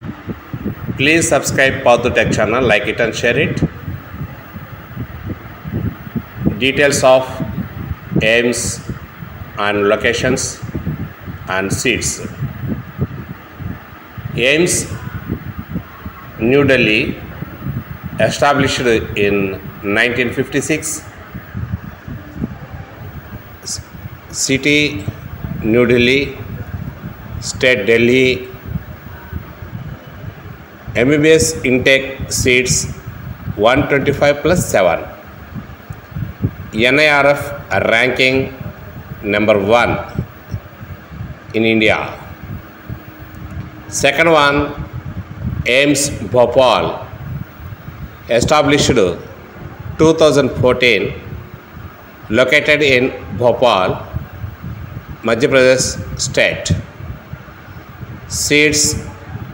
Please subscribe Padu Tech channel, like it and share it. Details of aims and locations and seats. AIIMS New Delhi, established in 1956. City New Delhi, State Delhi. MBBS intake seats 125 plus 7. NIRF ranking number 1 in India. Second one, AIIMS Bhopal, established 2014, located in Bhopal, Madhya Pradesh state. Seats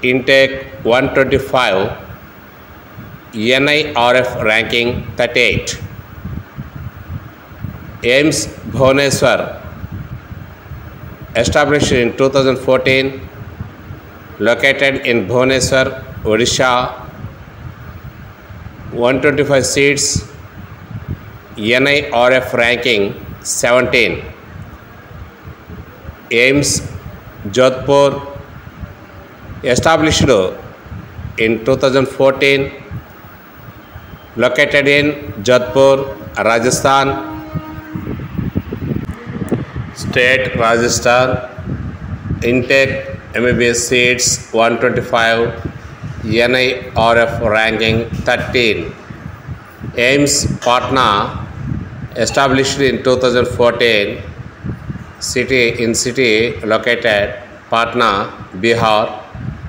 intake 125, NIRF ranking 38. AIIMS Bhubaneswar, established in 2014, located in Bhubaneswar, Odisha, 125 seats, NIRF ranking 17. AIIMS Jodhpur, established in 2014, located in Jodhpur, Rajasthan, state Rajasthan. Intake MBBS seats 125, NIRF ranking 13. AIIMS Patna, established in 2014, city located Patna, Bihar,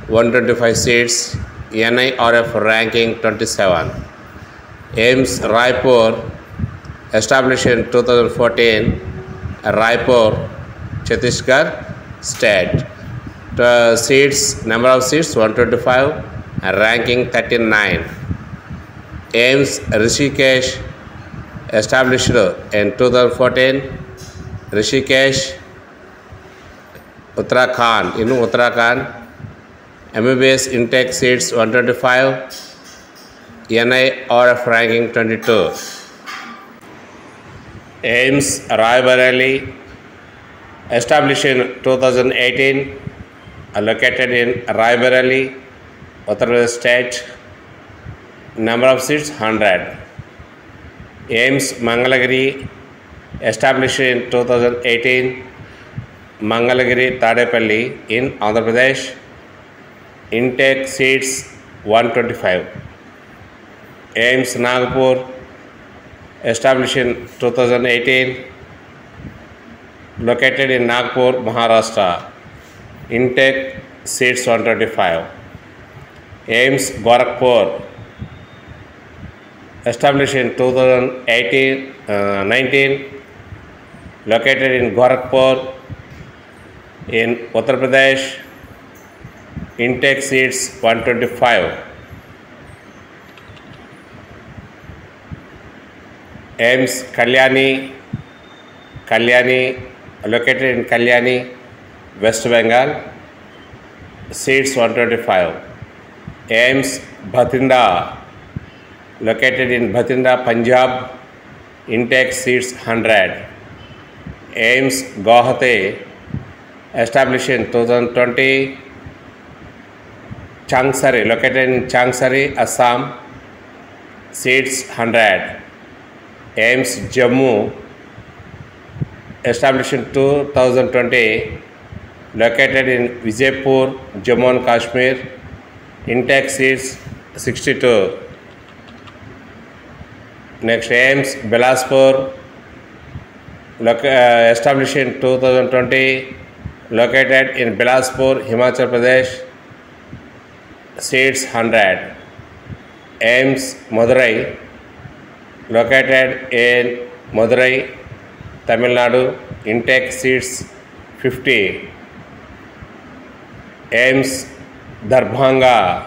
125 seats, NIRF ranking 27. AIIMS Raipur, established in 2014, Raipur, Chhattisgarh state. Number of seats 125, ranking 39. AIIMS Rishikesh, established in 2014, Rishikesh, Uttarakhand, MBBS intake seats 125, NIRF ranking 22. AIIMS Raebareli, established in 2018, located in Raebareli, Uttar Pradesh state. Number of seats 100. AIIMS Mangalagiri, established in 2018, Mangalagiri Tadepalli in Andhra Pradesh. Intake seats 125. AIIMS Nagpur, established in 2018, located in Nagpur, Maharashtra. Intake seats 125. AIIMS Gorakhpur, established in 2019, located in Gorakhpur in Uttar Pradesh. Intake seats 125. AIIMS Kalyani, located in Kalyani, West Bengal. Seats 125. AIIMS Bhatinda, located in Bhatinda, Punjab. Intake seats 100. AIIMS Guwahati, established in 2020, Changsari, located in Changsari, Assam. Seats 100. AIIMS Jammu, established in 2020, located in Vijaypur, Jammu and Kashmir. Intake seats 62. Next, AIIMS Bilaspur, established in 2020, located in Bilaspur, Himachal Pradesh. Seats 100. AIIMS Madurai, located in Madurai, Tamil Nadu. Intake seats 50. AIIMS Darbhanga,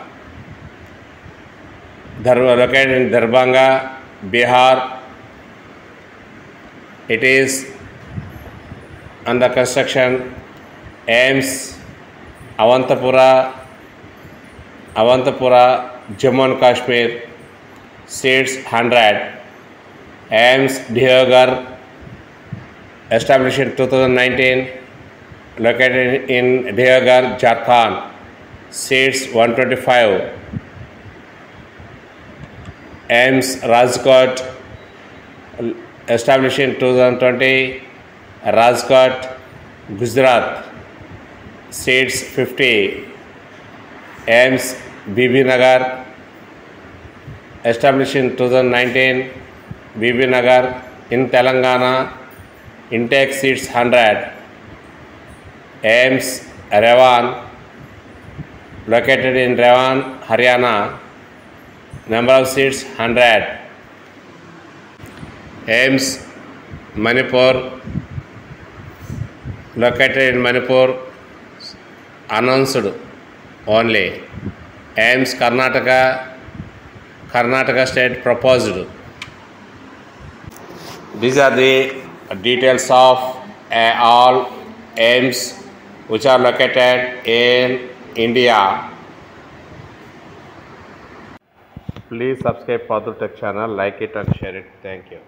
located in Darbhanga, Bihar. It is under construction. AIIMS Avantapura, Avantapura, Jammu and Kashmir, seats 100. AIIMS Deoghar, established in 2019, located in Deoghar, Jharkhand, seats 125. AIIMS Rajkot, established in 2020, Rajkot, Gujarat, seats 50. AIIMS BB Nagar, established in 2019, BB Nagar in Telangana, intake seats 100. AIIMS Rewan, located in Rewan, Haryana, number of seats 100. AIIMS Manipur, located in Manipur, announced only. AIIMS Karnataka state proposed. These are the details of all AIIMS which are located in India. Please subscribe Padru Tech channel, like it and share it. Thank you.